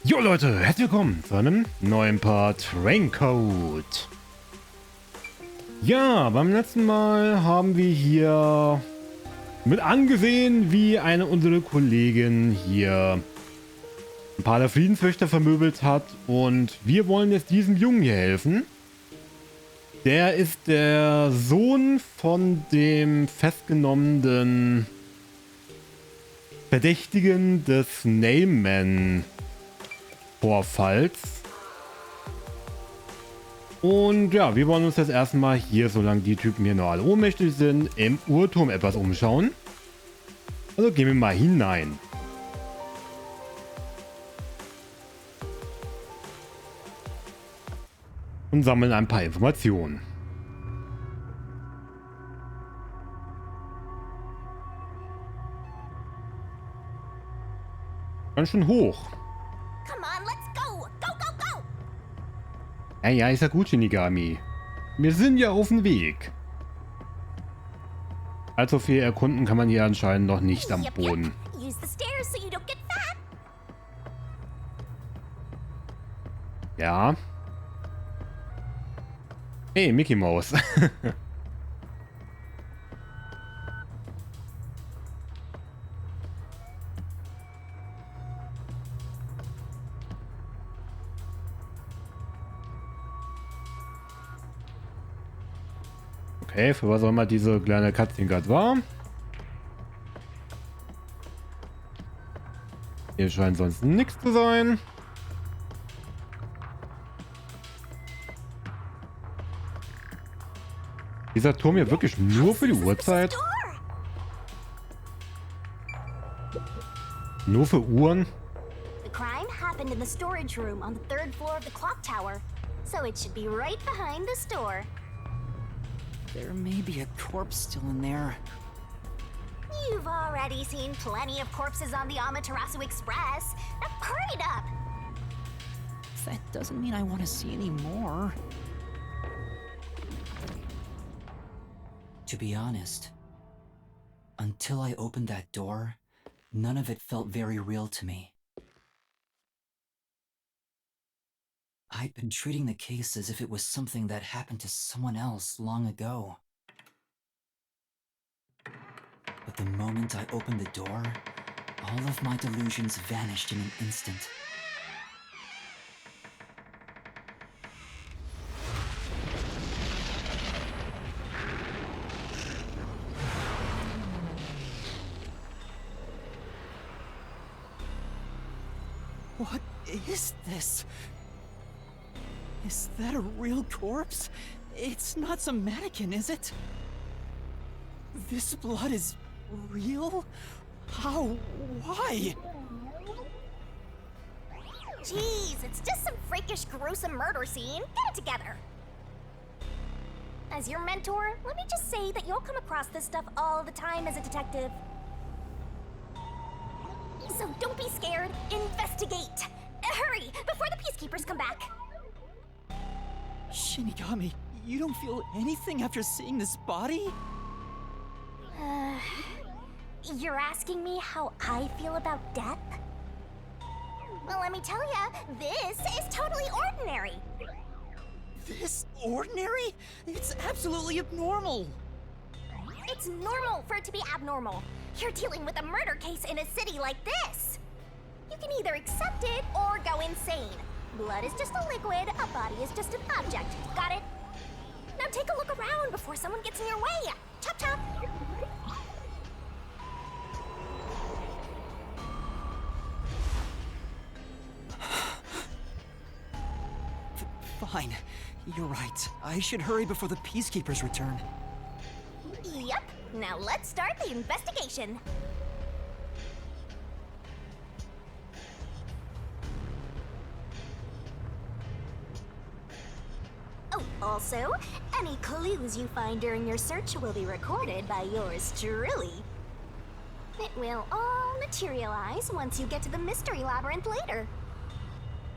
Jo Leute, herzlich willkommen zu einem neuen Part Raincoat. Ja, beim letzten Mal haben wir hier mit angesehen, wie eine unserer Kollegen hier ein paar der Friedenswächter vermöbelt hat. Und wir wollen jetzt diesem Jungen hier helfen. Der ist der Sohn von dem festgenommenen Verdächtigen des Vorfalls. Und ja, wir wollen uns das erstmal hier, solange die Typen hier noch alle ohnmächtig sind, im Uhrturm etwas umschauen. Also gehen wir mal hinein. Und sammeln ein paar Informationen. Ganz schön hoch. Ja, ist ja gut, Shinigami. Wir sind ja auf dem Weg. Allzu viel erkunden kann man hier anscheinend noch nicht am Boden. Ja. Hey, Mickey Mouse. Okay, für was auch immer diese kleine Cutscene gerade war. Hier scheint sonst nichts zu sein. Dieser Turm hier wirklich nur für die Uhrzeit? Nur für Uhren? The crime happened in the storage room on the third floor of the clock tower, so it should be right behind the store. There may be a corpse still in there. You've already seen plenty of corpses on the Amaterasu Express. Now hurry it up! That doesn't mean I want to see any more. To be honest, until I opened that door, none of it felt very real to me. I'd been treating the case as if it was something that happened to someone else long ago. But the moment I opened the door, all of my delusions vanished in an instant. What is this? Is that a real corpse? It's not some mannequin, is it? This blood is real? How? Why? Jeez, it's just some freakish, gruesome murder scene. Get it together. As your mentor, let me just say that you'll come across this stuff all the time as a detective. So don't be scared. Investigate. Hurry, before the peacekeepers come back. Shinigami, you don't feel anything after seeing this body? You're asking me how I feel about death? Well, let me tell ya, this is totally ordinary. This ordinary? It's absolutely abnormal. It's normal for it to be abnormal. You're dealing with a murder case in a city like this. You can either accept it or go insane. Blood is just a liquid, a body is just an object. Got it? Now take a look around before someone gets in your way. Chop chop. Fine. You're right. I should hurry before the peacekeepers return. Yep. Now let's start the investigation. Oh, also, any clues you find during your search will be recorded by yours truly. It will all materialize once you get to the mystery labyrinth later.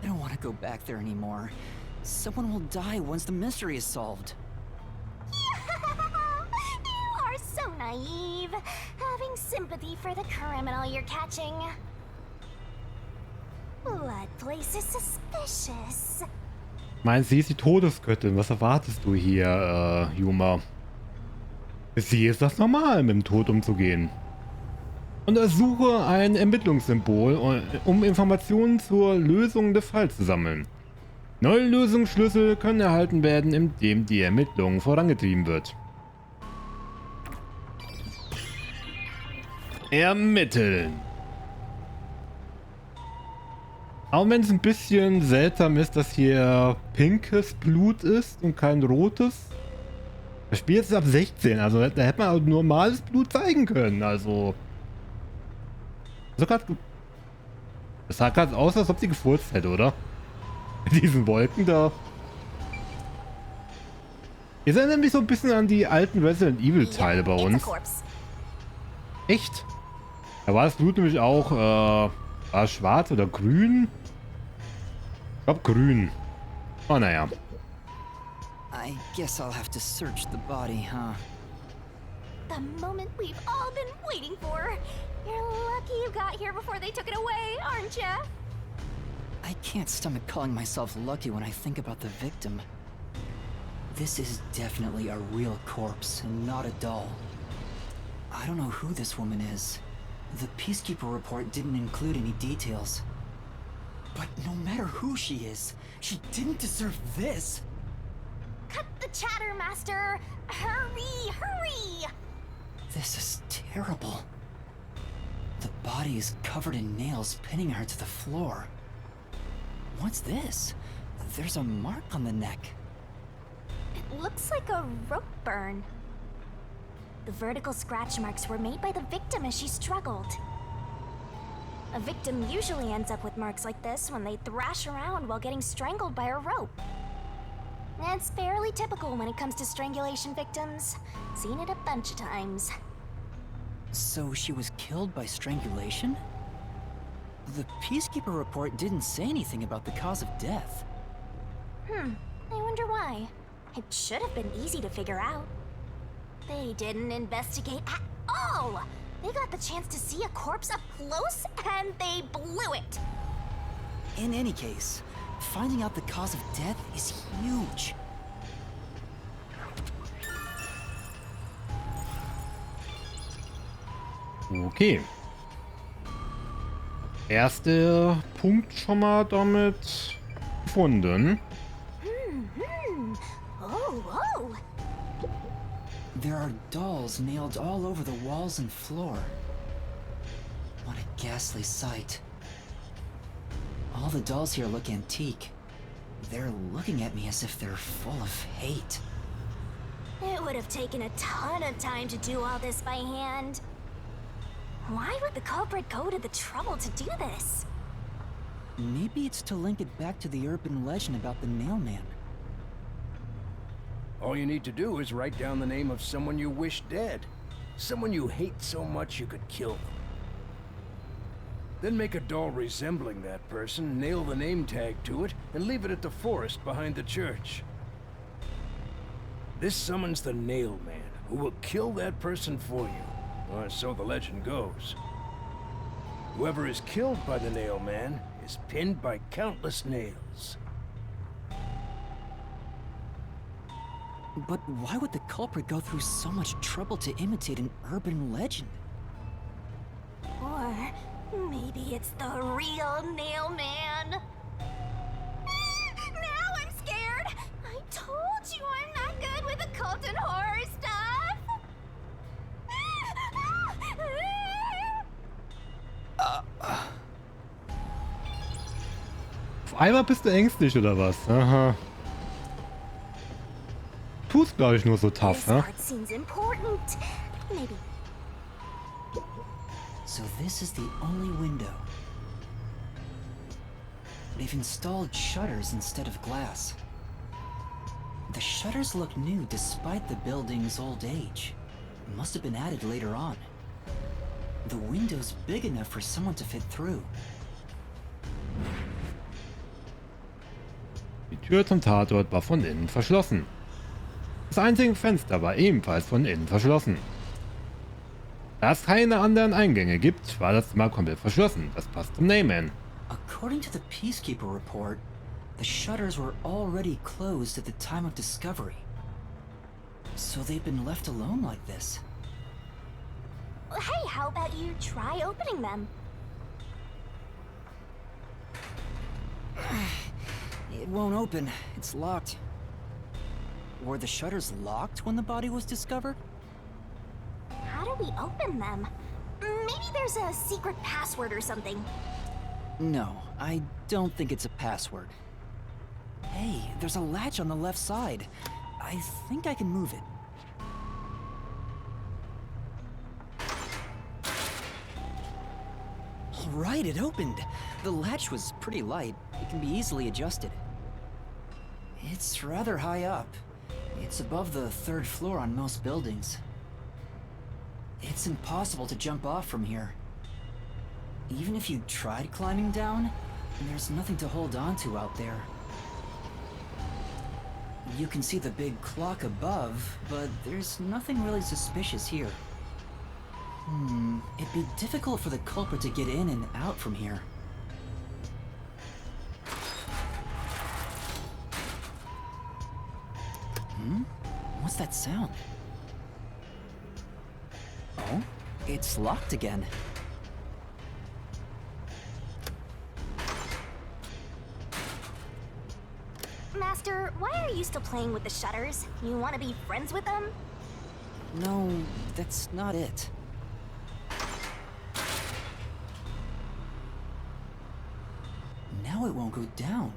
I don't want to go back there anymore. Someone will die once the mystery is solved. You are so naive, having sympathy for the criminal you're catching. Let That place is suspicious. Meinst sie ist die Todesgöttin. Was erwartest du hier, Yuma? Für sie ist das normal, mit dem Tod umzugehen. Untersuche ein Ermittlungssymbol, um Informationen zur Lösung des Falls zu sammeln. Neue Lösungsschlüssel können erhalten werden, indem die Ermittlung vorangetrieben wird. Ermitteln. Auch wenn es ein bisschen seltsam ist, dass hier pinkes Blut ist und kein rotes. Das Spiel ist ab 16, also da hätte man auch normales Blut zeigen können, also... Das sah gerade aus, als ob sie gefurzt hätte, oder? Mit diesen Wolken da. Ihr erinnert mich so ein bisschen an die alten Resident Evil Teile bei uns. Echt? Da war das Blut nämlich auch, war es schwarz oder grün? Ich glaube grün. Oh, naja. I guess I'll have to search the body, huh? The moment we've all been waiting for. You're lucky you got here before they took it away, aren't ya? I can't stomach calling myself lucky when I think about the victim. This is definitely a real corpse and not a doll. I don't know who this woman is. The Peacekeeper report didn't include any details. But no matter who she is, she didn't deserve this. Cut the chatter, Master! Hurry, hurry! This is terrible. The body is covered in nails pinning her to the floor. What's this? There's a mark on the neck. It looks like a rope burn. The vertical scratch marks were made by the victim as she struggled. A victim usually ends up with marks like this when they thrash around while getting strangled by a rope. It's fairly typical when it comes to strangulation victims. Seen it a bunch of times. So she was killed by strangulation? The Peacekeeper report didn't say anything about the cause of death. I wonder why. It should have been easy to figure out. They didn't investigate at all! They got the chance to see a corpse up close, and they blew it! In any case, finding out the cause of death is huge. Okay. Erster Punkt schon mal damit gefunden. Oh. There are dolls nailed all over the walls and floor. What a ghastly sight. All the dolls here look antique. They're looking at me as if they're full of hate. It would have taken a ton of time to do all this by hand. Why would the culprit go to the trouble to do this? Maybe it's to link it back to the urban legend about the Nailman. All you need to do is write down the name of someone you wish dead. Someone you hate so much you could kill them. Then make a doll resembling that person, nail the name tag to it, and leave it at the forest behind the church. This summons the Nailman, who will kill that person for you, or so the legend goes. Whoever is killed by the Nailman is pinned by countless nails. But why would the culprit go through so much trouble to imitate an urban legend? Or maybe it's the real Nailman. Now I'm scared! I told you I'm not good with occult and horror stuff! Auf einmal bist du ängstlich, oder was? Aha. Tust, glaube ich, nur so tough, This ne? part seems important. Maybe. So this is the only window. They've installed shutters instead of glass. The shutters look new despite the building's old age. Must have been added later on. The window's big enough for someone to fit through. Die Tür zum Tatort war von innen verschlossen. Das einzige Fenster war ebenfalls von innen verschlossen. Da es keine anderen Eingänge gibt, war das Zimmer komplett verschlossen. Das passt zum Nailman. A according to the Peacekeeper report, the shutters were already closed at the time of discovery. So they've been left alone like this. Hey, how about you try opening them? It won't open. It's locked. Were the shutters locked when the body was discovered? How do we open them? Maybe there's a secret password or something. No, I don't think it's a password. Hey, there's a latch on the left side. I think I can move it. All right, it opened. The latch was pretty light. It can be easily adjusted. It's rather high up. It's above the 3rd floor on most buildings. It's impossible to jump off from here. Even if you tried climbing down, there's nothing to hold on to out there. You can see the big clock above, but there's nothing really suspicious here. It'd be difficult for the culprit to get in and out from here. What's that sound? Oh, it's locked again. Master, why are you still playing with the shutters? You want to be friends with them? No, that's not it. Now it won't go down.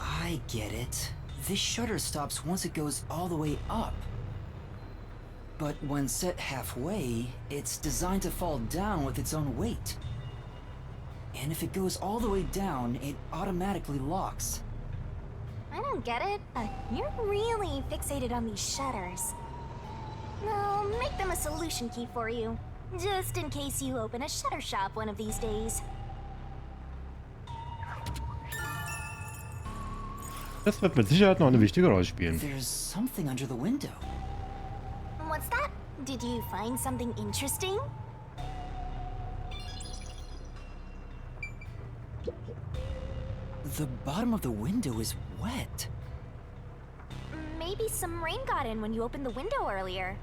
I get it. This shutter stops once it goes all the way up. But when set halfway, it's designed to fall down with its own weight. And if it goes all the way down, it automatically locks. I don't get it, but you're really fixated on these shutters. I'll make them a solution key for you, just in case you open a shutter shop one of these days. Das wird mit Sicherheit noch eine wichtige Rolle spielen. There's something under the window. What's that? Did you find something interesting? The bottom of the window is wet. Maybe some rain got in when you opened the window earlier.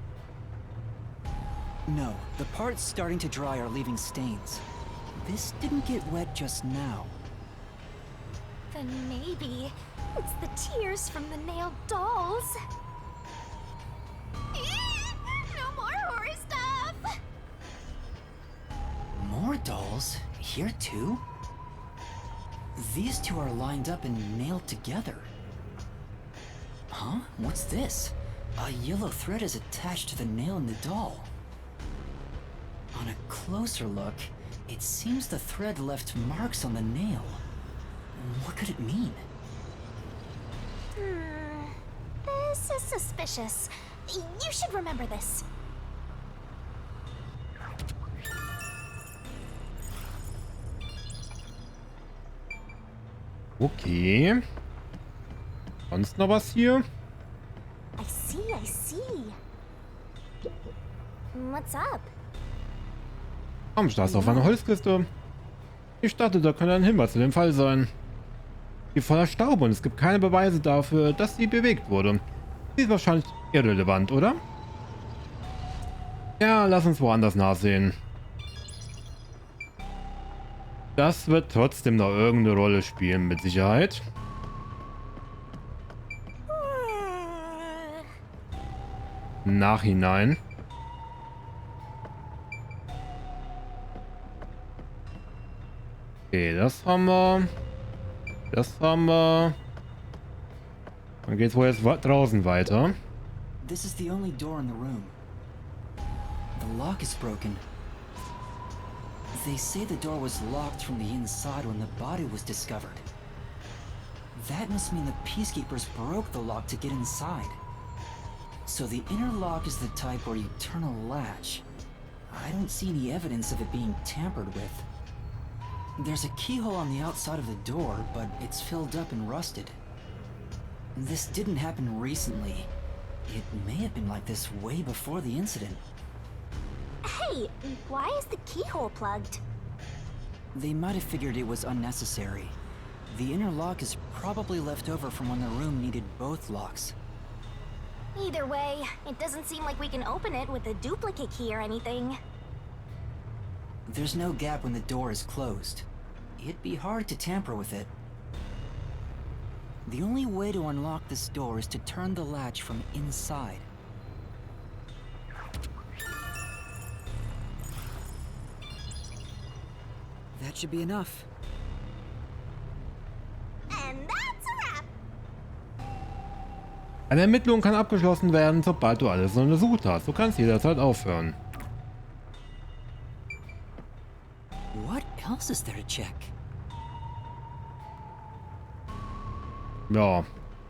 No, the parts starting to dry are leaving stains. This didn't get wet just now. Then maybe it's the tears from the nailed dolls. No more horror stuff! More dolls? Here too? These two are lined up and nailed together. Huh? What's this? A yellow thread is attached to the nail in the doll. On a closer look, it seems the thread left marks on the nail. What could it mean? This is suspicious. You should remember this. Okay. Sonst noch was hier? I see. What's up? Komm, starrst auf eine Holzkiste. Ich dachte, da könnte ein Hinweis zu dem Fall sein. Die voller Staub und es gibt keine Beweise dafür, dass sie bewegt wurde. Sie ist wahrscheinlich irrelevant, oder? Ja, lass uns woanders nachsehen. Das wird trotzdem noch irgendeine Rolle spielen, mit Sicherheit. Nachhinein. Okay, das haben wir. Das haben wir. Dann geht's wohl jetzt draußen weiter. This is the only door in the room. The lock is broken. They say the door was locked from the inside when the body was discovered. That must mean the peacekeepers broke the lock to get inside. So the inner lock is the type where you turn a latch. I don't see any evidence of it being tampered with. There's a keyhole on the outside of the door, but it's filled up and rusted. This didn't happen recently. It may have been like this way before the incident. Hey, Hey, why is the keyhole plugged? They might have figured it was unnecessary. The inner lock is probably left over from when the room needed both locks. Either way, it doesn't seem like we can open it with a duplicate key or anything. There's no gap when the door is closed. It'd be hard to tamper with it. The only way to unlock this door is to turn the latch from inside. That should be enough. And that's a wrap! Eine Ermittlung kann abgeschlossen werden, sobald du alles untersucht hast. Du kannst jederzeit aufhören. What else is there to check? Ja,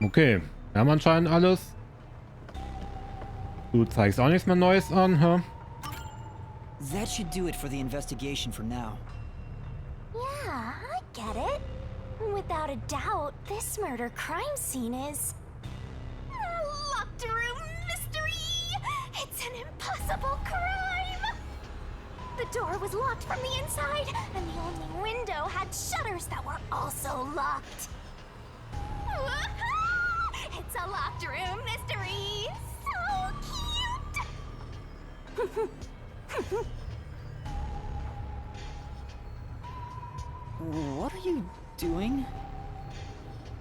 okay. Wir haben anscheinend alles. Du zeigst auch nichts mehr Neues an, hä? That should do it for the investigation for now. Yeah, I get it. Without a doubt, this murder crime scene is... a locked room mystery! It's an impossible crime! The door was locked from the inside, and the only window had shutters that were also locked. It's a locked room mystery! So cute! What are you doing?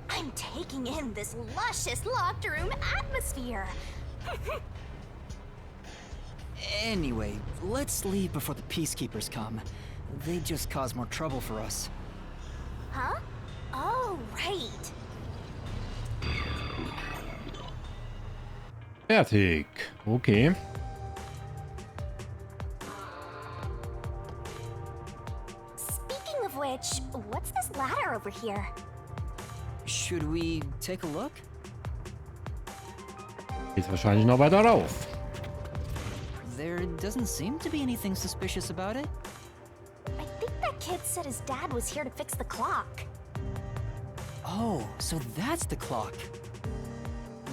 I'm taking in this luscious locked room atmosphere. Anyway, let's leave before the peacekeepers come. They just cause more trouble for us. Huh? Oh, right. Fertig. Okay. Speaking of which, what's this ladder over here? Should we take a look? Geht wahrscheinlich noch weiter rauf. There doesn't seem to be anything suspicious about it. I think that kid said his dad was here to fix the clock. Oh, so that's the clock.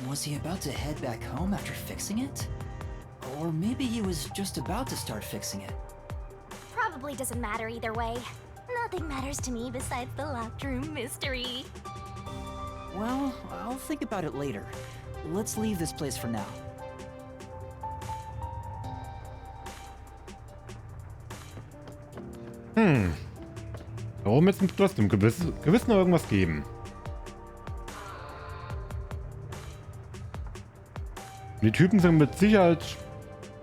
Was he about to head back home after fixing it? Or maybe he was just about to start fixing it. Probably doesn't matter either way. Nothing matters to me besides the locked room mystery. Well, I'll think about it later. Let's leave this place for now. Da oben jetzt trotzdem gewiss noch irgendwas geben. Die Typen sind mit Sicherheit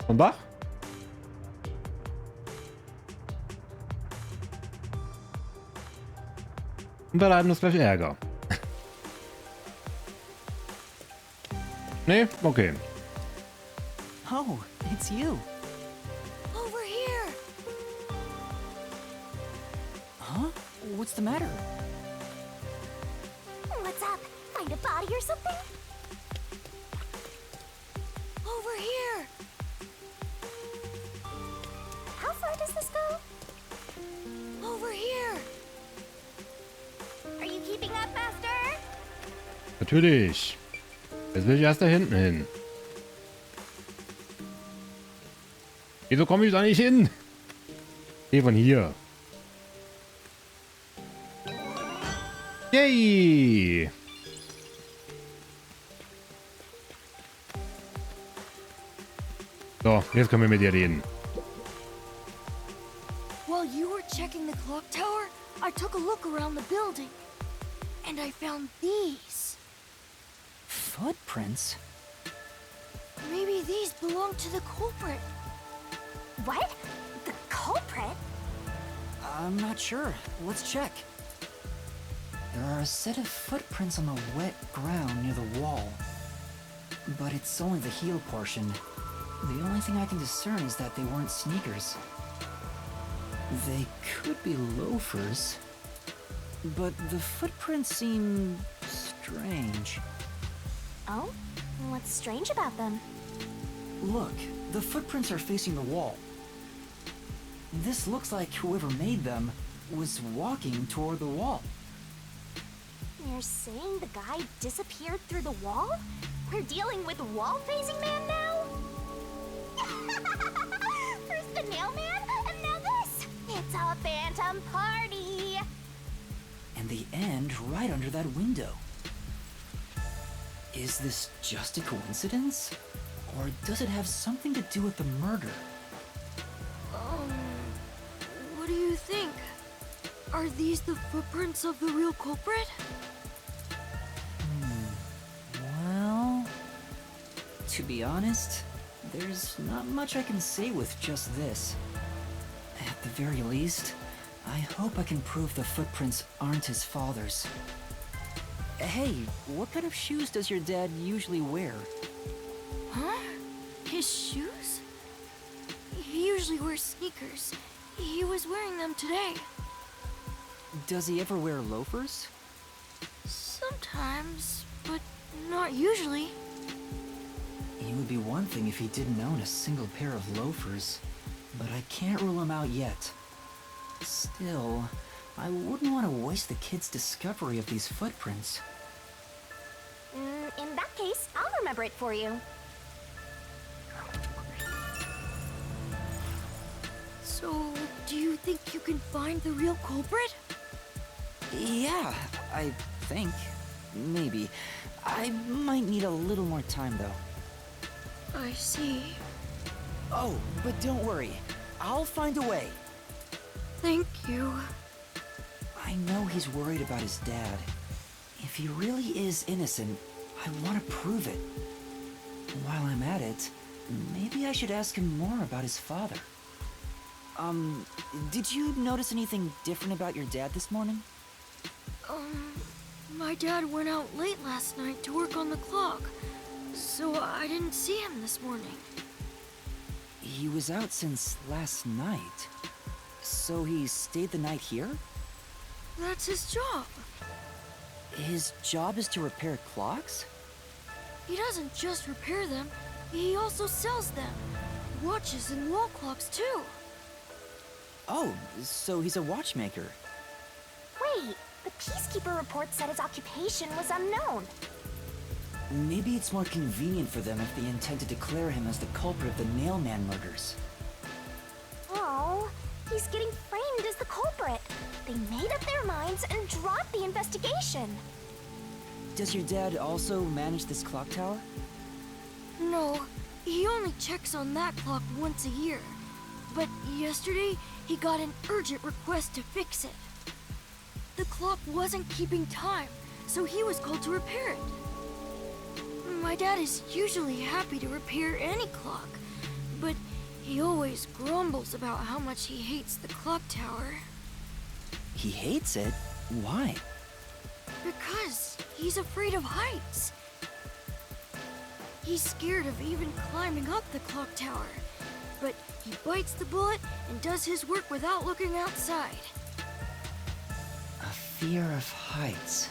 von wach. Und bereiten uns gleich Ärger. Nee? Okay. Oh, it's you. Over here! Huh? What's the matter? What's up? Find a body or something? Over here! How far does this go? Over here! Are you keeping up, Master? Natürlich. Jetzt will ich erst da hinten hin. Wieso komme ich da nicht hin? Geh von hier. Yay! So, jetzt können wir mit dir reden. While you were checking the clock tower, I took a look around the building. And I found these. Footprints? Maybe these belong to the culprit. What? The culprit? I'm not sure. Let's check. There are a set of footprints on the wet ground near the wall. But it's only the heel portion. The only thing I can discern is that they weren't sneakers. They could be loafers. But the footprints seem strange. Oh? What's strange about them? Look, the footprints are facing the wall. This looks like whoever made them was walking toward the wall. You're saying the guy disappeared through the wall? We're dealing with wall-facing man now? First the the mailman, and now this. It's a phantom party. And the end right under that window. Is this just a coincidence? Or does it have something to do with the murder? What do you think? Are these the footprints of the real culprit? Well, to be honest, there's not much I can say with just this. At the very least, I hope I can prove the footprints aren't his father's. Hey, what kind of shoes does your dad usually wear? Huh? His shoes? He usually wears sneakers. He was wearing them today. Does he ever wear loafers? Sometimes, but not usually. It would be one thing if he didn't own a single pair of loafers, but I can't rule him out yet. Still, I wouldn't want to waste the kid's discovery of these footprints. In that case, I'll remember it for you. So, do you think you can find the real culprit? Yeah, I think. Maybe. I might need a little more time, though. I see. Oh, but don't worry. I'll find a way. Thank you. I know he's worried about his dad. If he really is innocent, I want to prove it. While I'm at it, maybe I should ask him more about his father. Did you notice anything different about your dad this morning? My dad went out late last night to work on the clock, so I didn't see him this morning. He was out since last night. So he stayed the night here? That's his job. His job is to repair clocks? He doesn't just repair them, he also sells them. Watches and wall clocks, too. Oh, so he's a watchmaker. Wait, the Peacekeeper report said his occupation was unknown. Maybe it's more convenient for them if they intend to declare him as the culprit of the Nailman murders. Oh, he's getting framed as the culprit. They made up their minds and dropped the investigation. Does your dad also manage this clock tower? No, he only checks on that clock once a year. But yesterday, he got an urgent request to fix it. The clock wasn't keeping time, so he was called to repair it. My dad is usually happy to repair any clock, but he always grumbles about how much he hates the clock tower. He hates it? Why? Because he's afraid of heights. He's scared of even climbing up the clock tower, but he bites the bullet and does his work without looking outside. A fear of heights.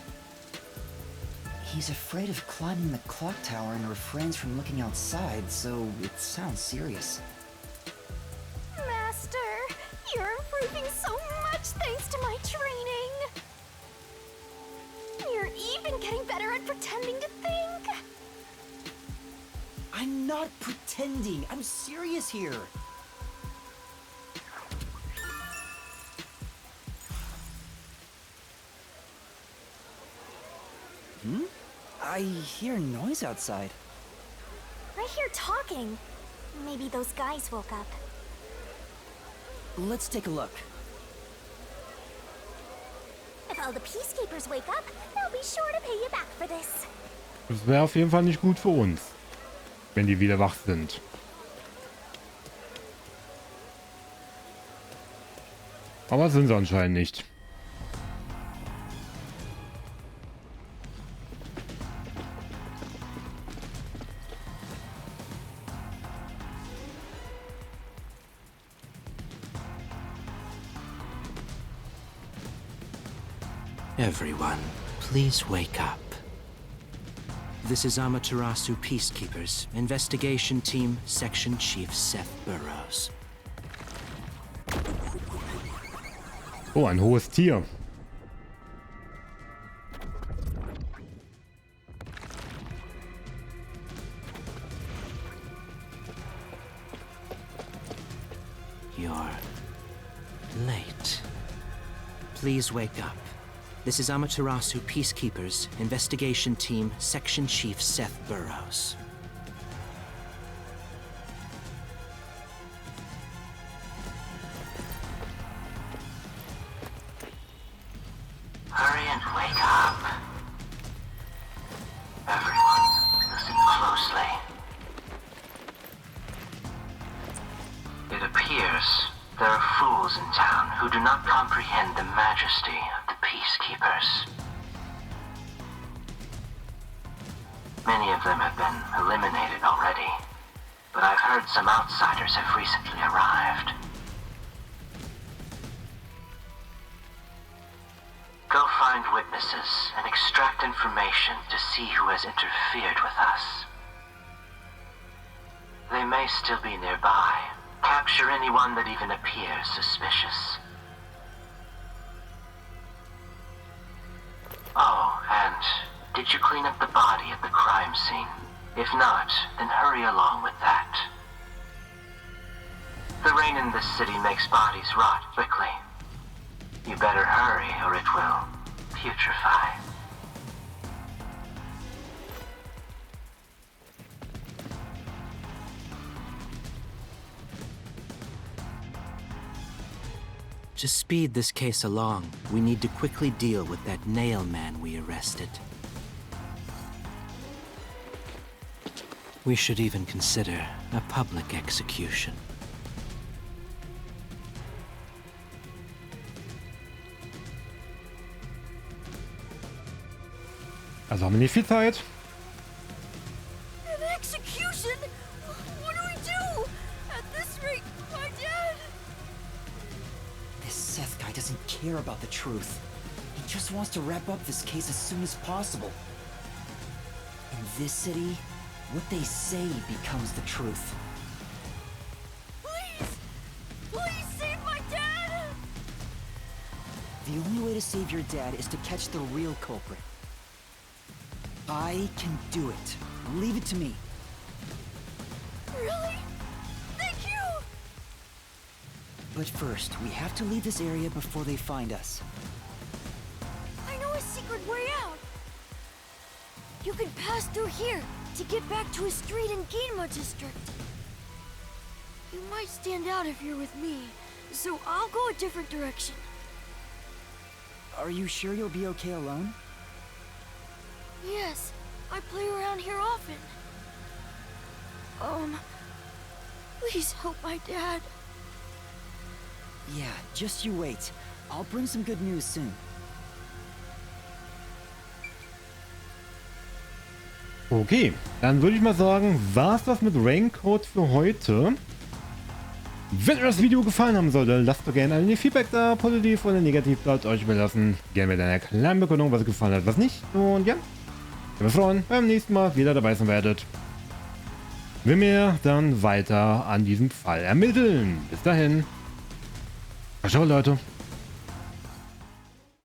He's afraid of climbing the clock tower and refrains from looking outside, so it sounds serious. Master, you're improving so much thanks to my training. You're even getting better at pretending to think. I'm not pretending. I'm serious here. I hear noise outside. I hear talking. Maybe those guys woke up. Let's take a look. If all the Peacekeepers wake up, they'll be sure to pay you back for this. Das wäre auf jeden Fall nicht gut für uns, wenn die wieder wach sind. Aber sind sie anscheinend nicht. Everyone, please wake up. This is Amaterasu Peacekeepers, Investigation Team, Section Chief Seth Burroughs. Oh, ein hohes Tier. late. Please wake up. This is Amaterasu Peacekeepers, Investigation Team, Section Chief Seth Burroughs. Hurry and wake up. Everyone, listen closely. It appears there are fools in town who do not comprehend the majesty of the Peacekeepers. Many of them have been eliminated already, but I've heard some outsiders have recently arrived. Go find witnesses and extract information to see who has interfered with us. They may still be nearby. Capture anyone that even appears suspicious. Oh, and did you clean up the body at the crime scene? If not, then hurry along with that. The rain in this city makes bodies rot quickly. You better hurry or it will putrefy. To speed this case along, we need to quickly deal with that nail man we arrested. We should even consider a public execution. Also haben wir nicht viel Zeit. An execution? What do we do? At this rate, my dad... This Seth guy doesn't care about the truth. He just wants to wrap up this case as soon as possible. In this city, what they say becomes the truth. Please! Please save my dad! The only way to save your dad is to catch the real culprit. I can do it. Leave it to me. Really? Thank you! But first, we have to leave this area before they find us. I know a secret way out. You can pass through here to get back to a street in Ginma district. You might stand out if you're with me, so I'll go a different direction. Are you sure you'll be okay alone? Yes, I play around here often. Please help my dad. Yeah, just you wait. I'll bring some good news soon. Okay, dann würde ich mal sagen, war's das mit Rancode für heute. Wenn euch das Video gefallen haben sollte, lasst doch gerne ein Feedback da, positiv oder negativ, bleibt euch überlassen. Gerne mit einer kleinen Begründung, was gefallen hat, was nicht. Und ja, ich würde mich freuen, beim nächsten Mal wieder dabei sein werdet. Wenn wir dann weiter an diesem Fall ermitteln. Bis dahin. Ciao, Leute.